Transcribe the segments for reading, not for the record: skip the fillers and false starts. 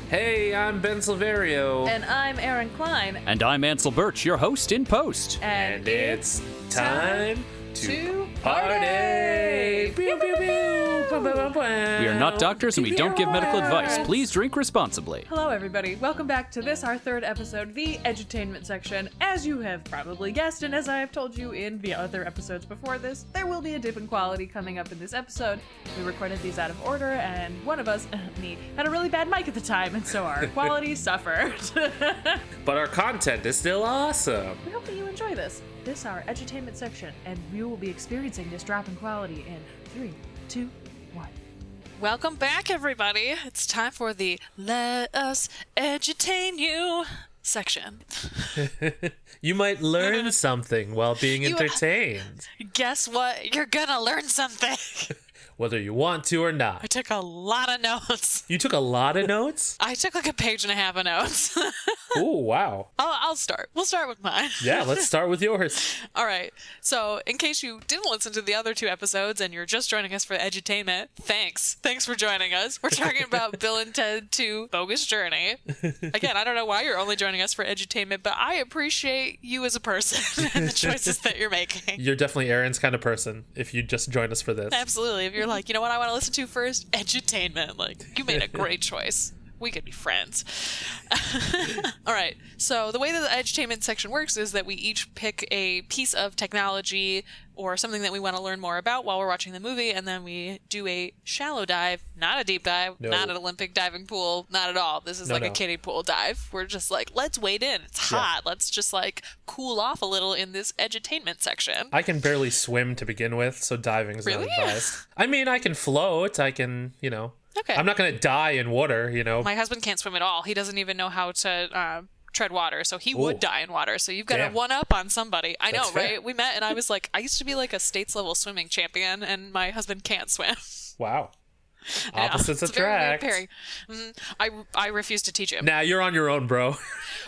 Hey, I'm Ben Silverio. And I'm Erin, Cline. And I'm Ansel Birch, your host in post. And it's time to party! Pew, pew, pew. We are not doctors and we don't give medical advice. Please drink responsibly. Hello, everybody. Welcome back to this, our third episode, the edutainment section. As you have probably guessed, and as I have told you in the other episodes before this, there will be a dip in quality coming up in this episode. We recorded these out of order, and one of us, me, had a really bad mic at the time, and so our quality suffered. But our content is still awesome. We hope that you enjoy this. This is our edutainment section, and we will be experiencing this drop in quality in 3, 2, 1. Welcome back, everybody. It's time for the Let Us Edutain You section. You might learn something while being entertained. Guess what? You're gonna learn something. Whether you want to or not. I took a lot of notes. You took a lot of notes? I took like a page and a half of notes. Oh, wow. I'll start. We'll start with mine. Yeah, let's start with yours. All right. So, in case you didn't listen to the other two episodes and you're just joining us for edutainment, thanks. Thanks for joining us. We're talking about Bill and Ted 2 Bogus Journey. Again, I don't know why you're only joining us for edutainment, but I appreciate you as a person and the choices that you're making. You're definitely Erin's kind of person if you just join us for this. Absolutely. If you're like, you know what I want to listen to first? Edutainment. Like, you made a great choice. We could be friends. All right. So the way that the edutainment section works is that we each pick a piece of technology or something that we want to learn more about while we're watching the movie, and then we do a shallow dive, not a deep dive, not an Olympic diving pool, not at all. This is a kiddie pool dive. We're just like, let's wade in. It's hot. Yeah. Let's just like cool off a little in this edutainment section. I can barely swim to begin with, so diving is not advised. I mean, I can float. I can, Okay. I'm not going to die in water, My husband can't swim at all. He doesn't even know how to tread water, so he would die in water. So you've got to one up on somebody. I know, right? We met, and I was like, I used to be like a states level swimming champion, and my husband can't swim. Wow. Opposites attract. I refuse to teach him. Nah, you're on your own, bro.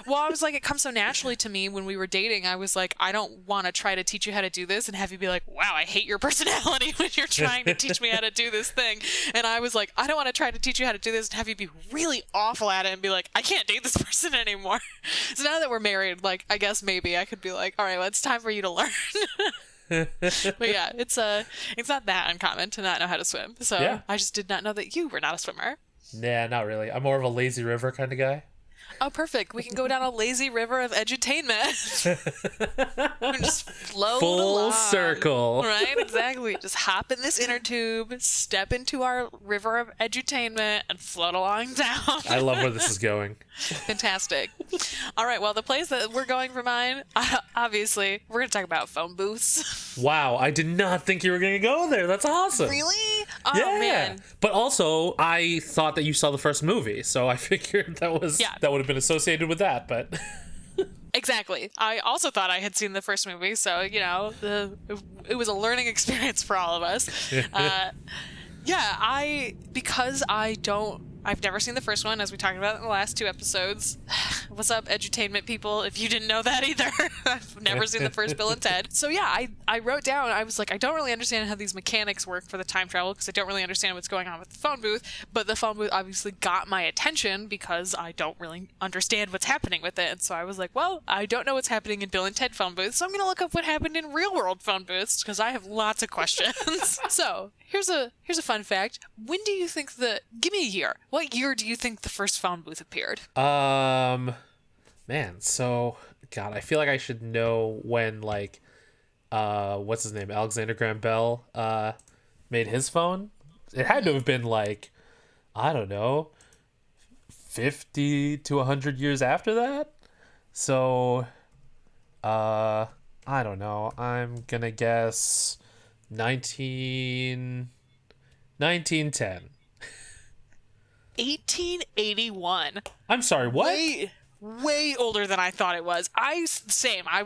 Well, I was like, it comes so naturally to me when we were dating. I was like, I don't want to try to teach you how to do this and have you be like, wow, I hate your personality when you're trying to teach me how to do this thing. And I was like, I don't want to try to teach you how to do this and have you be really awful at it and be like, I can't date this person anymore. So now that we're married, like, I guess maybe I could be like, all right, well, it's time for you to learn. But yeah, it's not that uncommon to not know how to swim. So yeah. I just did not know that you were not a swimmer. Nah, not really. I'm more of a lazy river kind of guy. Oh, perfect. We can go down a lazy river of edutainment. And just float Full along. circle. Right? Exactly. Just hop in this inner tube, step into our river of edutainment, and float along down. I love where this is going. Fantastic. All right. Well, the place that we're going for mine, obviously, we're going to talk about phone booths. Wow. I did not think you were going to go there. That's awesome. Really? Oh, yeah. man. But also, I thought that you saw the first movie, so I figured that would have been associated with that, but... Exactly. I also thought I had seen the first movie, so, it was a learning experience for all of us. I've never seen the first one, as we talked about in the last two episodes. What's up, edutainment people, if you didn't know that either? I've never seen the first Bill and Ted. So yeah, I wrote down, I was like, I don't really understand how these mechanics work for the time travel, because I don't really understand what's going on with the phone booth, but the phone booth obviously got my attention because I don't really understand what's happening with it. And so I was like, well, I don't know what's happening in Bill and Ted phone booths, so I'm going to look up what happened in real world phone booths, because I have lots of questions. So here's a fun fact. When do you think give me a year. What year do you think the first phone booth appeared? Man, so, God, I feel like I should know when, like, what's his name? Alexander Graham Bell, made his phone. It had to have been, like, I don't know, 50 to 100 years after that? So, I don't know. I'm gonna guess 1910. 1881. I'm sorry, what? Way older than I thought it was. I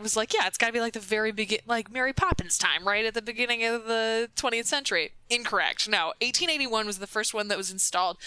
was like, yeah, it's gotta be like the very like Mary Poppins time, right at the beginning of the 20th century. Incorrect. No, 1881 was the first one that was installed.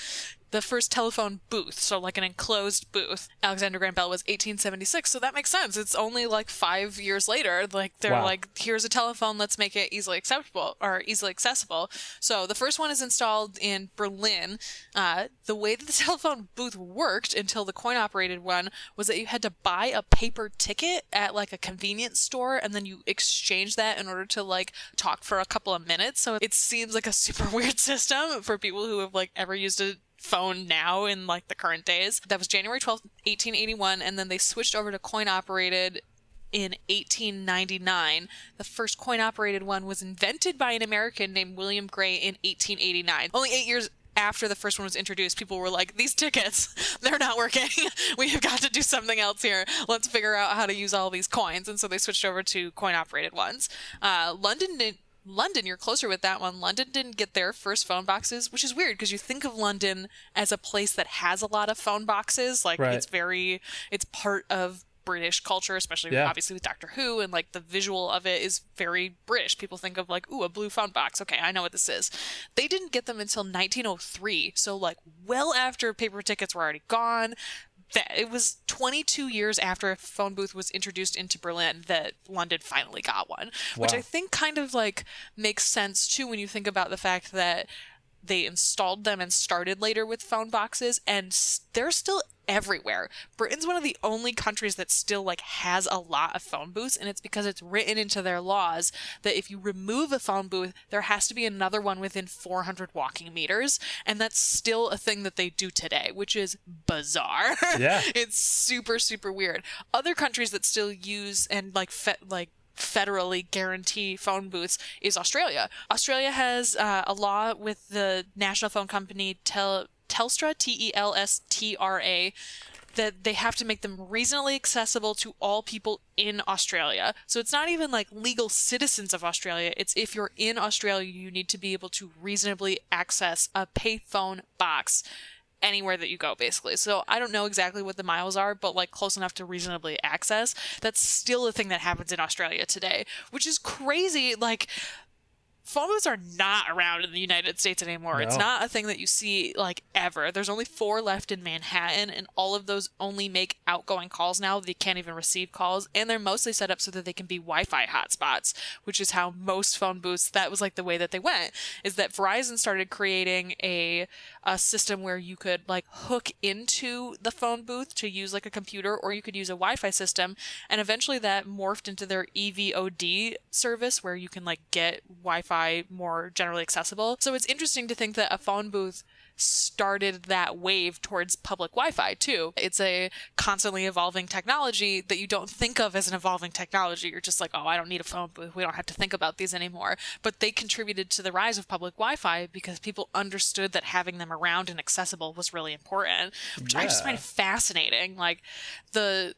the first telephone booth, so like an enclosed booth, Alexander Graham Bell, was 1876. So that makes sense. It's only like 5 years later. Like they're like, here's a telephone, let's make it easily acceptable or easily accessible. So the first one is installed in Berlin. The way that the telephone booth worked until the coin-operated one was that you had to buy a paper ticket at like a convenience store, and then you exchange that in order to like talk for a couple of minutes. So it seems like a super weird system for people who have like ever used a phone now in like the current days. That was January 12th, 1881, and then they switched over to coin operated in 1899. The first coin operated one was invented by an American named William Gray in 1889. Only 8 years after the first one was introduced, people were like, these tickets, they're not working. We have got to do something else here. Let's figure out how to use all these coins. And so they switched over to coin operated ones. London, you're closer with that one. London didn't get their first phone boxes, which is weird because you think of London as a place that has a lot of phone boxes. Like it's part of British culture, especially obviously with Doctor Who, and like the visual of it is very British. People think of like, ooh, a blue phone box. Okay, I know what this is. They didn't get them until 1903. So like well after paper tickets were already gone. It was 22 years after a phone booth was introduced into Berlin that London finally got one, which I think kind of like makes sense too when you think about the fact that they installed them and started later with phone boxes, and they're still everywhere. Britain's one of the only countries that still like has a lot of phone booths, and it's because it's written into their laws that if you remove a phone booth, there has to be another one within 400 walking meters, and that's still a thing that they do today, which is bizarre. Yeah. It's super, super weird. Other countries that still use and federally guarantee phone booths is Australia. Australia has a law with the national phone company Telstra, T-E-L-S-T-R-A, that they have to make them reasonably accessible to all people in Australia. So it's not even like legal citizens of Australia. It's if you're in Australia, you need to be able to reasonably access a payphone box anywhere that you go, basically. So I don't know exactly what the miles are, but like close enough to reasonably access. That's still a thing that happens in Australia today, which is crazy. Like, phone booths are not around in the United States anymore. No. It's not a thing that you see like ever. There's only 4 left in Manhattan, and all of those only make outgoing calls now. They can't even receive calls, and they're mostly set up so that they can be Wi-Fi hotspots, which is how most phone booths, that was like the way that they went, is that Verizon started creating a system where you could like hook into the phone booth to use like a computer, or you could use a Wi-Fi system, and eventually that morphed into their EVOD service where you can like get Wi-Fi more generally accessible. So it's interesting to think that a phone booth started that wave towards public Wi-Fi too. It's a constantly evolving technology that you don't think of as an evolving technology. You're just like, oh, I don't need a phone booth. We don't have to think about these anymore. But they contributed to the rise of public Wi-Fi because people understood that having them around and accessible was really important, which I just find fascinating. Like the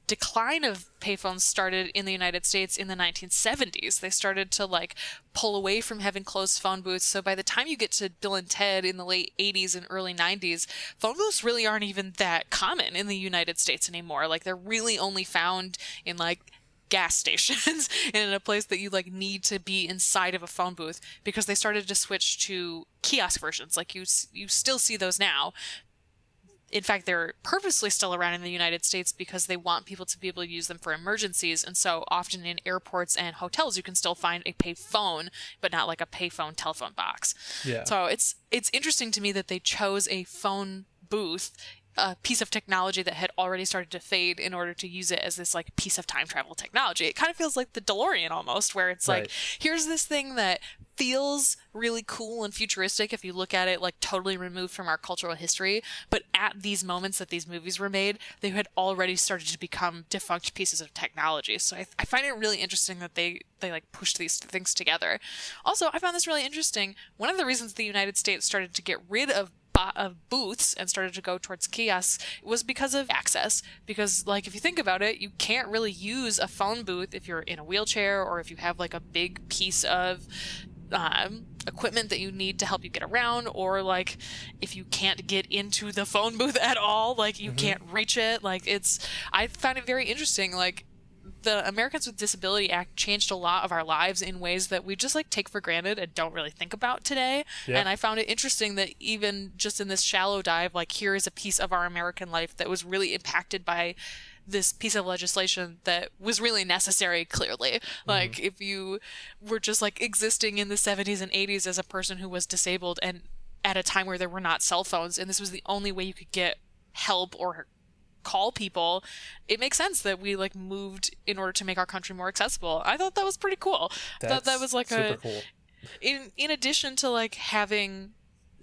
decline of payphones started in the United States in the 1970s. They started to like pull away from having closed phone booths. So by the time you get to Bill and Ted in the late 80s and early 90s, phone booths really aren't even that common in the United States anymore. Like they're really only found in like gas stations and in a place that you like need to be inside of a phone booth, because they started to switch to kiosk versions. Like you still see those now. In fact, they're purposely still around in the United States because they want people to be able to use them for emergencies. And so often in airports and hotels, you can still find a pay phone, but not like a payphone telephone box. Yeah. So it's interesting to me that they chose a phone booth, a piece of technology that had already started to fade, in order to use it as this like piece of time travel technology. It kind of feels like the DeLorean almost, where it's like, here's this thing that feels really cool and futuristic if you look at it like totally removed from our cultural history, but at these moments that these movies were made, they had already started to become defunct pieces of technology. So I find it really interesting that they like pushed these things together. Also, I found this really interesting. One of the reasons the United States started to get rid of booths and started to go towards kiosks was because of access. Because like if you think about it, you can't really use a phone booth if you're in a wheelchair, or if you have like a big piece of equipment that you need to help you get around, or like if you can't get into the phone booth at all, like you can't reach it. Like I find it very interesting. Like the Americans with Disability Act changed a lot of our lives in ways that we just like take for granted and don't really think about today. Yeah. And I found it interesting that even just in this shallow dive, like here is a piece of our American life that was really impacted by this piece of legislation that was really necessary, clearly. Like if you were just like existing in the 70s and 80s as a person who was disabled and at a time where there were not cell phones and this was the only way you could get help or call people, it makes sense that we like moved in order to make our country more accessible. I thought that was pretty cool. I thought that was like super cool. In addition to like having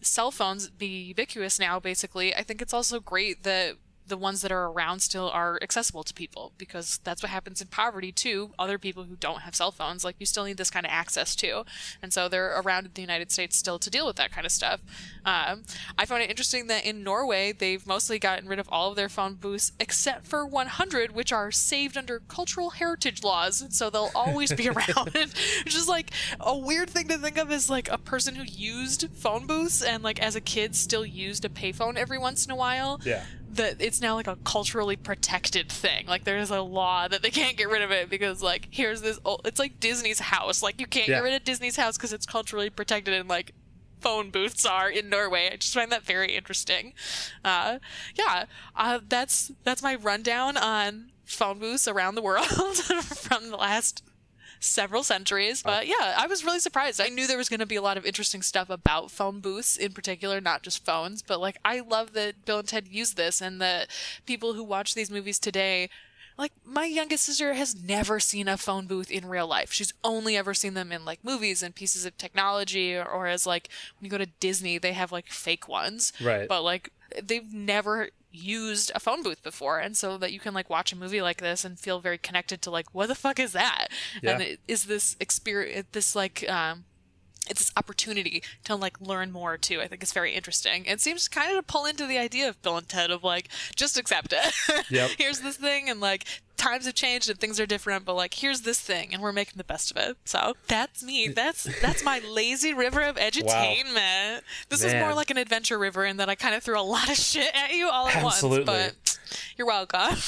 cell phones be ubiquitous now, basically, I think it's also great that the ones that are around still are accessible to people, because that's what happens in poverty too. Other people who don't have cell phones, like you still need this kind of access too. And so they're around in the United States still to deal with that kind of stuff. I found it interesting that in Norway, they've mostly gotten rid of all of their phone booths except for 100, which are saved under cultural heritage laws. And so they'll always be around. Which is like a weird thing to think of as like a person who used phone booths and like as a kid still used a payphone every once in a while. Yeah. That it's now like a culturally protected thing. Like there's a law that they can't get rid of it because like here's this old, it's like Disney's house. Like you can't get rid of Disney's house because it's culturally protected, and like phone booths are in Norway. I just find that very interesting. That's my rundown on phone booths around the world from the last several centuries. But yeah, I was really surprised. I knew there was going to be a lot of interesting stuff about phone booths in particular, not just phones, but like I love that Bill and Ted use this, and that people who watch these movies today, like my youngest sister has never seen a phone booth in real life. She's only ever seen them in like movies and pieces of technology, or as like when you go to Disney, they have like fake ones. Right. But like they've never used a phone booth before, and so that you can like watch a movie like this and feel very connected to like what the fuck is that. And it is this experience, this like it's this opportunity to like learn more too. I think it's very interesting. It seems kind of to pull into the idea of Bill and Ted of like just accept it. Yep. Here's this thing, and like times have changed and things are different, but like here's this thing and we're making the best of it. So that's me. That's my lazy river of edutainment. Wow. This is more like an adventure river in that I kind of threw a lot of shit at you all at once, but you're welcome.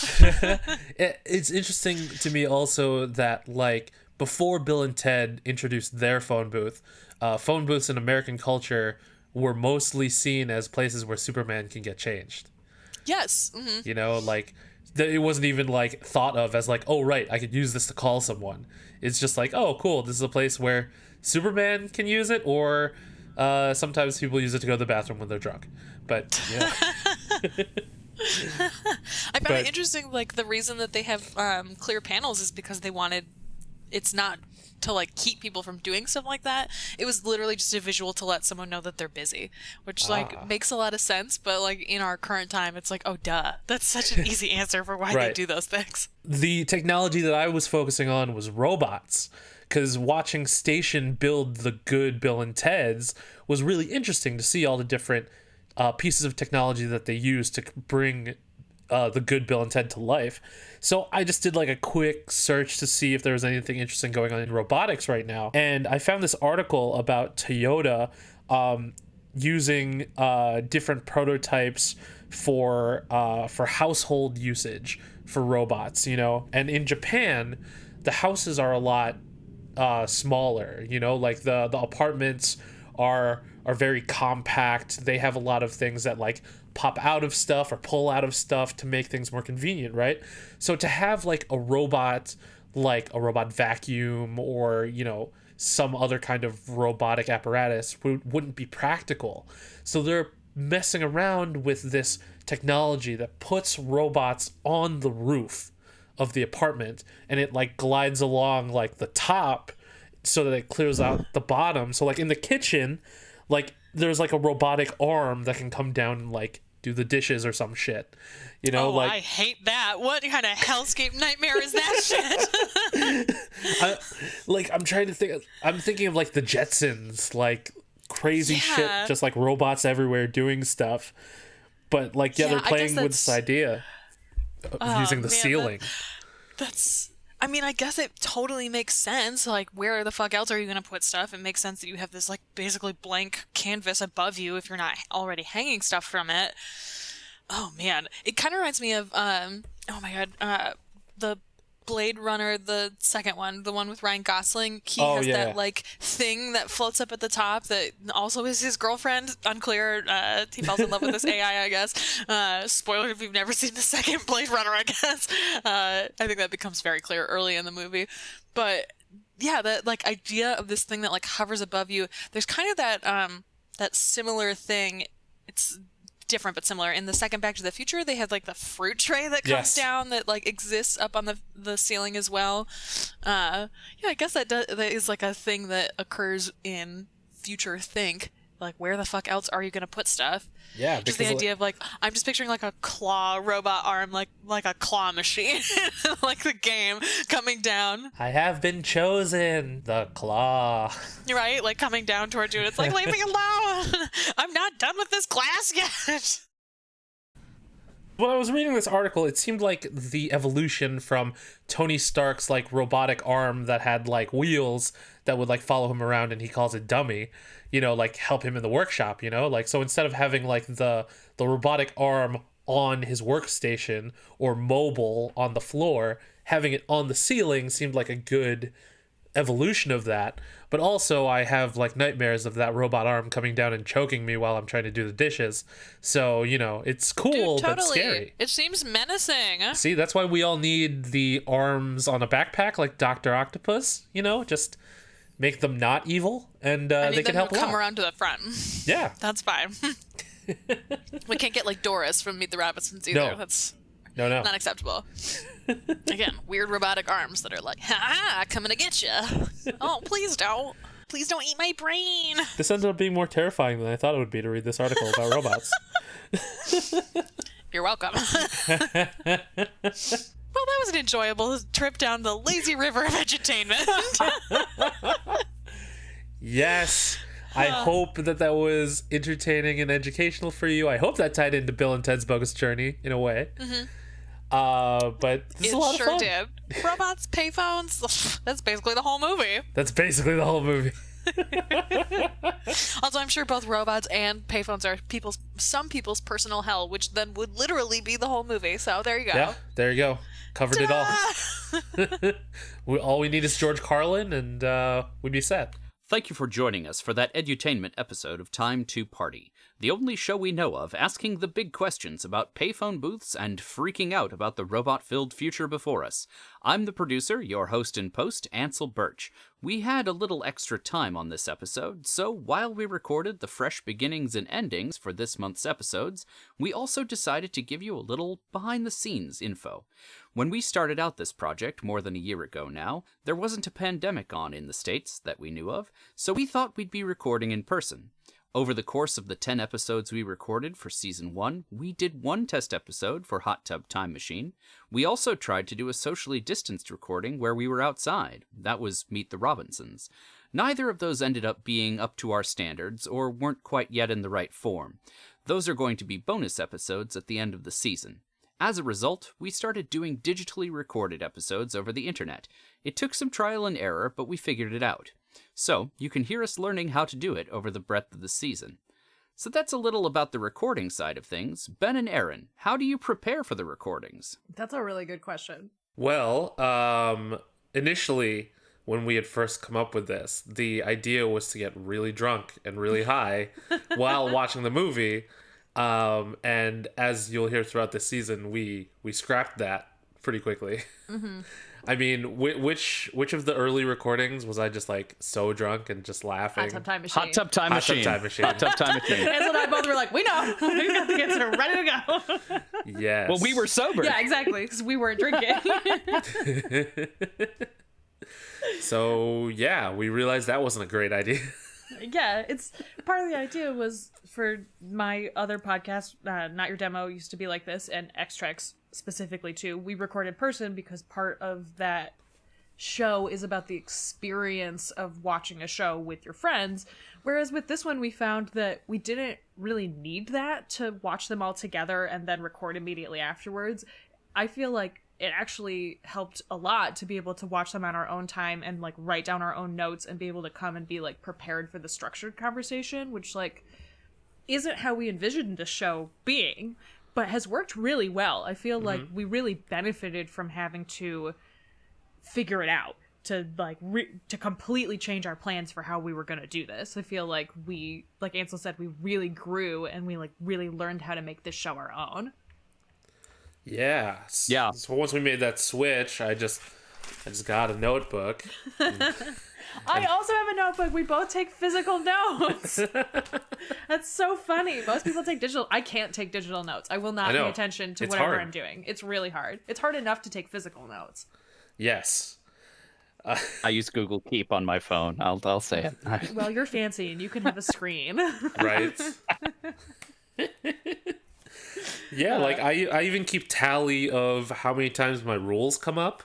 It's interesting to me also that like before Bill and Ted introduced their phone booths in American culture were mostly seen as places where Superman can get changed. Yes. Mm-hmm. You know, like it wasn't even like thought of as like, oh right, I could use this to call someone. It's just like, oh cool, this is a place where Superman can use it, or sometimes people use it to go to the bathroom when they're drunk. But yeah. I found it interesting, like the reason that they have clear panels is because they wanted, it's not to like keep people from doing stuff like that. It was literally just a visual to let someone know that they're busy, which like makes a lot of sense, but like in our current time it's like, oh duh, that's such an easy answer for why they do those things. The technology that I was focusing on was robots, because watching Station build the good Bill and Ted's was really interesting to see all the different pieces of technology that they use to bring the good Bill and Ted to life. So I just did like a quick search to see if there was anything interesting going on in robotics right now. And I found this article about Toyota using different prototypes for household usage for robots, you know. And in Japan, the houses are a lot smaller, you know, like the apartments are very compact. They have a lot of things that like pop out of stuff or pull out of stuff to make things more convenient, right? So to have like a robot vacuum or, you know, some other kind of robotic apparatus wouldn't be practical. So they're messing around with this technology that puts robots on the roof of the apartment, and it like glides along like the top so that it clears out the bottom. So like in the kitchen, like there's like a robotic arm that can come down and like do the dishes or some shit, you know. Oh, like I hate that. What kind of hellscape nightmare is that shit? I'm thinking of like the Jetsons, like crazy shit, just like robots everywhere doing stuff. But like they're playing with this idea of using the ceiling. I mean, I guess it totally makes sense. Like, where the fuck else are you going to put stuff? It makes sense that you have this, like, basically blank canvas above you if you're not already hanging stuff from it. Oh, man. It kind of reminds me of, the Blade Runner, the second one, the one with Ryan Gosling, he has that like thing that floats up at the top that also is his girlfriend. Unclear. He falls in love with this AI, I guess. Spoiler if you've never seen the second Blade Runner, I guess. I think that becomes very clear early in the movie. But yeah, that like idea of this thing that like hovers above you. There's kind of that similar thing. It's different but similar. In the second Back to the Future, they had like the fruit tray that comes down that like exists up on the ceiling as well. Yeah, I guess that is like a thing that occurs in Future Think. Like, where the fuck else are you gonna put stuff? Yeah, just the idea of like, I'm just picturing like a claw robot arm, like a claw machine, like the game coming down. I have been chosen, the claw. Right, like coming down towards you. It's like, leave me alone. I'm not done with this class yet. When I was reading this article, it seemed like the evolution from Tony Stark's like robotic arm that had like wheels that would like follow him around, and he calls it dummy, you know, like help him in the workshop, you know, like, so instead of having like the robotic arm on his workstation or mobile on the floor, having it on the ceiling seemed like a good evolution of that. But also I have like nightmares of that robot arm coming down and choking me while I'm trying to do the dishes. So, you know, it's cool. Dude, totally. But scary. It seems menacing. See, that's why we all need the arms on a backpack like Dr. Octopus, you know, just make them not evil, and they can help a lot. Come around to the front. Yeah. That's fine. We can't get like Doris from Meet the Robinsons either. No. That's No. not acceptable. Again, weird robotic arms that are like, ha, coming to get you. Oh, please don't. Please don't eat my brain. This ended up being more terrifying than I thought it would be to read this article about robots. You're welcome. Well, that was an enjoyable trip down the lazy river of edutainment. Yes. I hope that was entertaining and educational for you. I hope that tied into Bill and Ted's Bogus Journey in a way. Mm-hmm. But this is a lot of fun. It sure did. Robots, payphones, that's basically the whole movie. That's basically the whole movie. Also, I'm sure both robots and payphones are some people's personal hell, which then would literally be the whole movie. So there you go. Yeah, there you go. Covered it all. All we need is George Carlin, and we'd be set. Thank you for joining us for that edutainment episode of Time to Party, the only show we know of asking the big questions about payphone booths and freaking out about the robot-filled future before us. I'm the producer, your host and post, Ansel Birch. We had a little extra time on this episode, so while we recorded the fresh beginnings and endings for this month's episodes, we also decided to give you a little behind-the-scenes info. When we started out this project more than a year ago now, there wasn't a pandemic on in the States that we knew of, so we thought we'd be recording in person. Over the course of the 10 episodes we recorded for Season 1, we did one test episode for Hot Tub Time Machine. We also tried to do a socially distanced recording where we were outside. That was Meet the Robinsons. Neither of those ended up being up to our standards or weren't quite yet in the right form. Those are going to be bonus episodes at the end of the season. As a result, we started doing digitally recorded episodes over the internet. It took some trial and error, but we figured it out. So, you can hear us learning how to do it over the breadth of the season. So that's a little about the recording side of things. Ben and Erin, how do you prepare for the recordings? That's a really good question. Well, initially, when we had first come up with this, the idea was to get really drunk and really high while watching the movie. And as you'll hear throughout this season, we scrapped that pretty quickly. Mm-hmm. I mean, which of the early recordings was I just like so drunk and just laughing? Hot Tub Time Machine. Hot Tub Time Machine. Hot Tub Time Machine. Ansel and I both were like, we know. We got the answer ready to go. Yes. Well, we were sober. Yeah, exactly, because we weren't drinking. So, yeah, we realized that wasn't a great idea. Yeah, it's part of the idea was for my other podcast, Not Your Demo, used to be like this, and X-Trex specifically too. We record in person because part of that show is about the experience of watching a show with your friends. Whereas with this one, we found that we didn't really need that to watch them all together and then record immediately afterwards. I feel like it actually helped a lot to be able to watch them on our own time and like write down our own notes and be able to come and be like prepared for the structured conversation, which like isn't how we envisioned the show being, but has worked really well. I feel like we really benefited from having to figure it out, to like to completely change our plans for how we were going to do this. I feel like we, like Ansel said, we really grew and we like really learned how to make this show our own. Yeah. So once we made that switch, I just got a notebook. I also have a notebook. We both take physical notes. That's so funny. Most people take digital. I can't take digital notes. I will not pay attention to whatever I'm doing. It's really hard. It's hard enough to take physical notes. Yes. I use Google Keep on my phone. I'll say it. Well, you're fancy and you can have a screen. Right. Yeah, like I even keep tally of how many times my rules come up,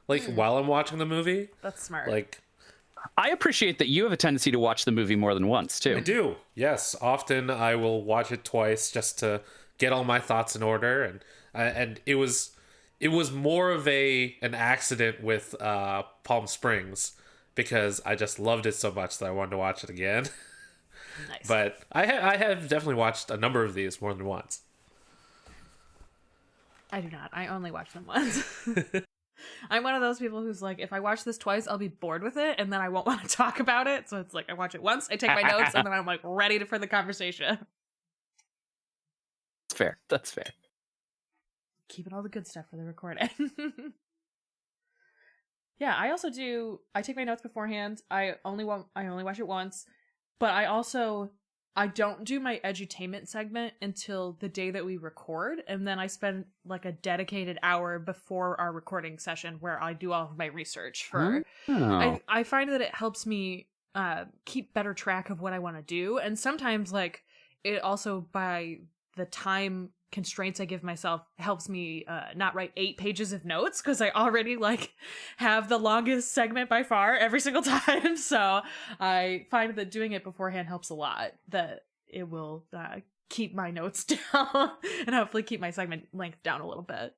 like while I'm watching the movie. That's smart. Like, I appreciate that you have a tendency to watch the movie more than once too. I do. Yes, often I will watch it twice just to get all my thoughts in order, and it was more of an accident with Palm Springs, because I just loved it so much that I wanted to watch it again. Nice. But I have definitely watched a number of these more than once. I do not. I only watch them once. I'm one of those people who's like, if I watch this twice, I'll be bored with it, and then I won't want to talk about it. So it's like, I watch it once, I take my notes, and then I'm like ready for the conversation. That's fair. That's fair. Keeping all the good stuff for the recording. Yeah, I also do. I take my notes beforehand. I only watch it once, but I don't do my edutainment segment until the day that we record, and then I spend like a dedicated hour before our recording session where I do all of my research for. I find that it helps me keep better track of what I want to do, and sometimes like it also, by the time constraints I give myself, helps me not write 8 pages of notes, because I already like have the longest segment by far every single time. So I find that doing it beforehand helps a lot, that it will keep my notes down and hopefully keep my segment length down a little bit.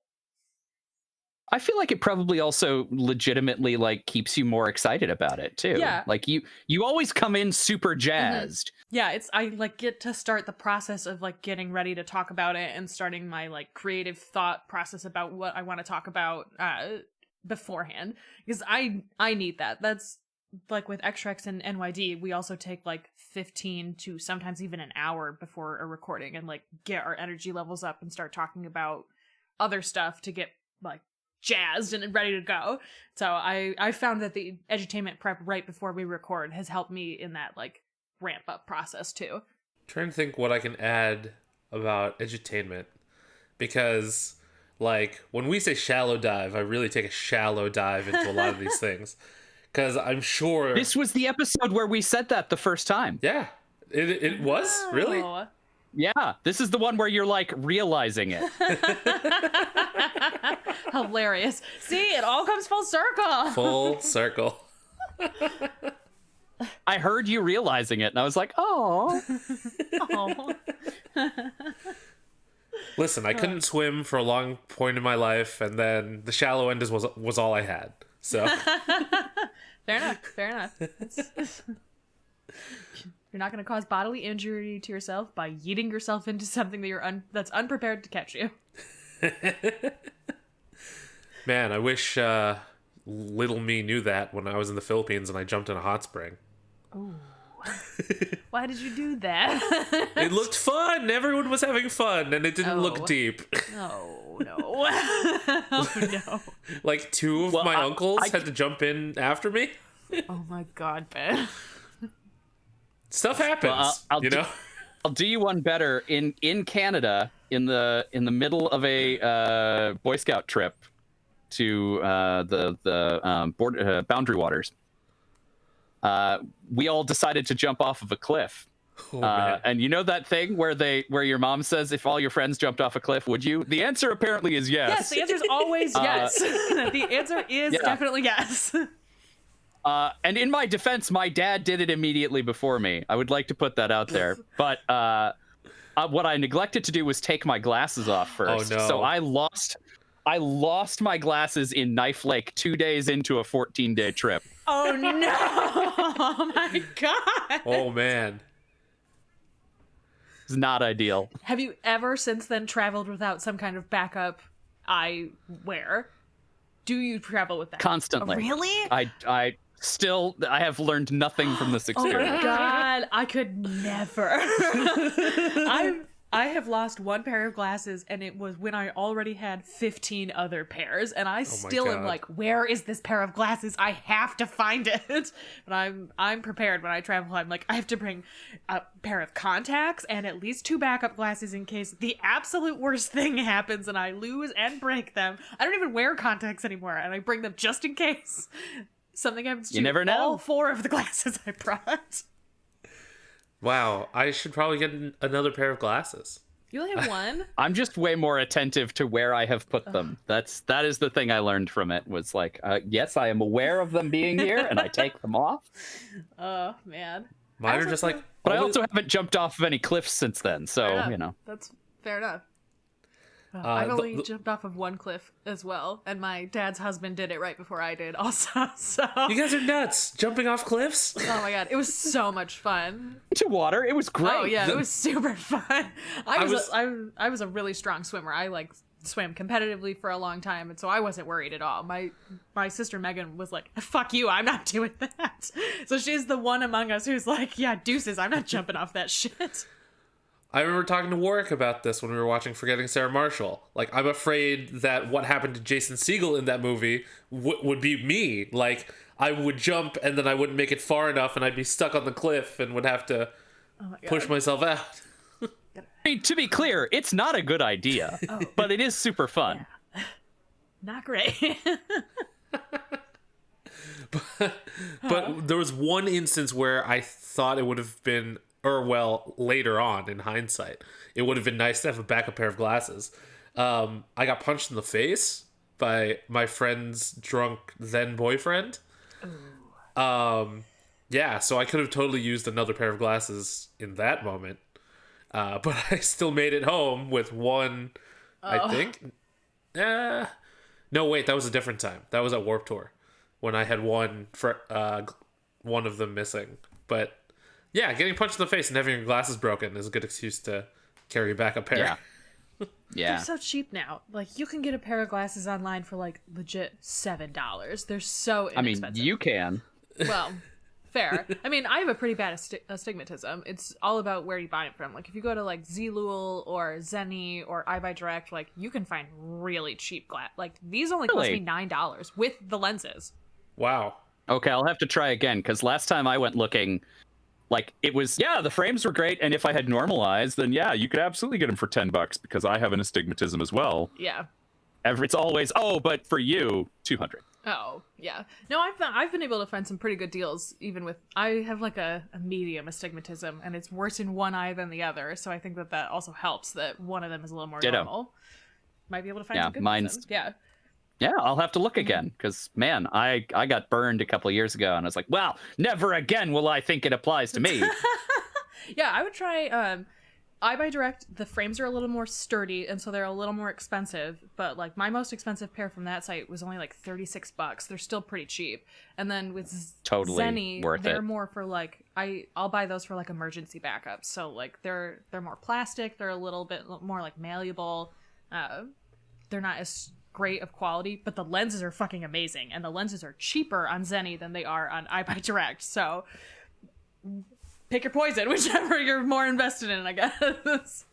I feel like it probably also legitimately like keeps you more excited about it too. Yeah. Like you always come in super jazzed. Yeah, I like get to start the process of like getting ready to talk about it and starting my like creative thought process about what I want to talk about beforehand, because I need that. That's like with Extracts and NYD, we also take like 15 to sometimes even an hour before a recording and like get our energy levels up and start talking about other stuff to get like jazzed and ready to go. So I found that the edutainment prep right before we record has helped me in that like ramp up process too. Trying to think what I can add about edutainment, because like when we say shallow dive, I really take a shallow dive into a lot of these things, because I'm sure This was the episode where we said that the first time. Yeah, it was really. Oh. Yeah, this is the one where you're like realizing it. Hilarious. See, it all comes full circle. Full circle. I heard you realizing it, and I was like, oh. Oh. Listen, I couldn't swim for a long point in my life, and then the shallow end was all I had. So Fair enough. You're not going to cause bodily injury to yourself by yeeting yourself into something that that's unprepared to catch you. Man, I wish little me knew that when I was in the Philippines and I jumped in a hot spring. Ooh. Why did you do that? It looked fun. Everyone was having fun, and it didn't look deep. Oh, no. Oh, no. Like 2 of my uncles had to jump in after me. Oh, my God, Ben. Stuff happens, you know? I'll do you one better. In Canada, in the middle of a Boy Scout trip to the boundary waters, we all decided to jump off of a cliff. And you know that thing where your mom says, if all your friends jumped off a cliff, would you? The answer apparently is yes. Yes, the answer is always yes. The answer is definitely yes. And in my defense, my dad did it immediately before me. I would like to put that out there. But what I neglected to do was take my glasses off first. Oh, no. So I lost my glasses in Knife Lake 2 days into a 14-day trip. Oh, no. Oh, my God. Oh, man. It's not ideal. Have you ever since then traveled without some kind of backup eyewear? Do you travel with that? Constantly. Oh, really? I have learned nothing from this Oh experience. my god, I could never. I have lost one pair of glasses, and it was when I already had 15 other pairs, and I still am God. like, where is this pair of glasses? I have to find it. But I'm prepared when I travel. I'm like, I have to bring a pair of contacts and at least 2 backup glasses in case the absolute worst thing happens and I lose and break them. I don't even wear contacts anymore, and I bring them just in case something happens to You never know. all 4 of the glasses I brought. Wow, I should probably get another pair of glasses. You only have one? I'm just way more attentive to where I have put them. That is the thing I learned from it, was like, yes, I am aware of them being here, and I take them off. Oh, man. Mine are just like... But I always- also haven't jumped off of any cliffs since then, so, Fair enough. you know. That's fair enough. I've the- only jumped off of one cliff as well, and my dad's husband did it right before I did also, so... You guys are nuts! Jumping off cliffs? Oh my god, it was so much fun. To water, it was great. Oh yeah, it was super fun. I was a really strong swimmer. I like swam competitively for a long time, and so I wasn't worried at all. My sister Megan was like, fuck you, I'm not doing that. So she's the one among us who's like, yeah, deuces, I'm not jumping off that shit. I remember talking to Warwick about this when we were watching Forgetting Sarah Marshall. Like, I'm afraid that what happened to Jason Segel in that movie would be me. Like, I would jump and then I wouldn't make it far enough and I'd be stuck on the cliff and would have to push myself out. I mean, to be clear, it's not a good idea, but it is super fun. Yeah. Not great. But there was one instance where I thought it would have been, or well, later on in hindsight, it would have been nice to have a backup pair of glasses. I got punched in the face by my friend's drunk then boyfriend. Yeah, so I could have totally used another pair of glasses in that moment. But I still made it home with one, I think. No, wait, that was a different time. That was at Warped Tour when I had one of them missing. But yeah, getting punched in the face and having your glasses broken is a good excuse to carry back a pair. Yeah. Yeah. They're so cheap now. Like, you can get a pair of glasses online for like legit $7. They're so I mean, inexpensive. you can. Well, fair. I mean, I have a pretty bad astigmatism. It's all about where you buy it from. Like, if you go to like Zlul or Zany or iBuyDirect, like, you can find really cheap glass. Like, these only cost me $9 with the lenses. Wow. Okay, I'll have to try again, because last time I went looking, like, it was, yeah, the frames were great, and if I had normalized, then yeah, you could absolutely get them for $10, because I have an astigmatism as well. Yeah. It's always, oh, but for you, 200. Oh, yeah. No, I've been able to find some pretty good deals, even with... I have, like, a medium astigmatism, and it's worse in one eye than the other, so I think that also helps, that one of them is a little more normal. Might be able to find some good ones. Yeah. Yeah, I'll have to look again, because, man, I got burned a couple of years ago, and I was like, well, never again will I think it applies to me. Yeah, I would try... iBuyDirect, the frames are a little more sturdy, and so they're a little more expensive, but like my most expensive pair from that site was only like $36. They're still pretty cheap. And then with Totally Zany, worth they're it. more for like I'll buy those for like emergency backups. So like they're more plastic, they're a little bit more like malleable. They're not as great of quality, but the lenses are fucking amazing, and the lenses are cheaper on Zany than they are on iBuyDirect. So pick your poison, whichever you're more invested in, I guess.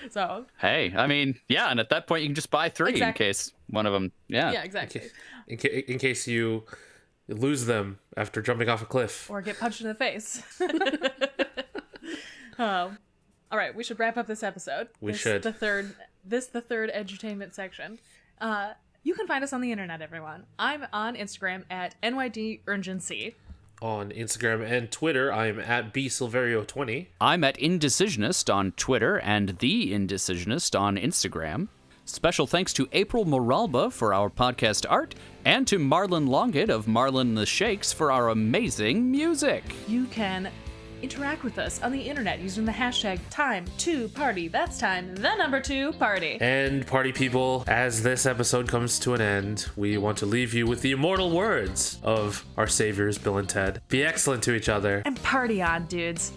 So. Hey, I mean, yeah, and at that point you can just buy 3 in case one of them, yeah. Yeah, exactly. In case you lose them after jumping off a cliff. Or get punched in the face. Oh. All right, we should wrap up this episode. We should. The third edutainment section. You can find us on the internet, everyone. I'm on Instagram at NYDurgency. On Instagram and Twitter, I am at bsilverio20. I'm at Indecisionist on Twitter and The Indecisionist on Instagram. Special thanks to April Moralba for our podcast art, and to Marlon Longett of Marlon the Shakes for our amazing music. You can interact with us on the internet using the hashtag #2party. That's time, the number 2 party. And party people, as this episode comes to an end, we want to leave you with the immortal words of our saviors, Bill and Ted. Be excellent to each other. And party on, dudes.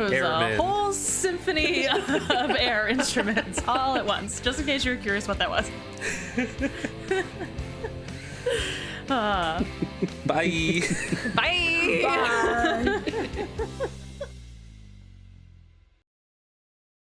was Airmen. a whole symphony of air instruments all at once, just in case you were curious what that was. Bye. Bye. Bye.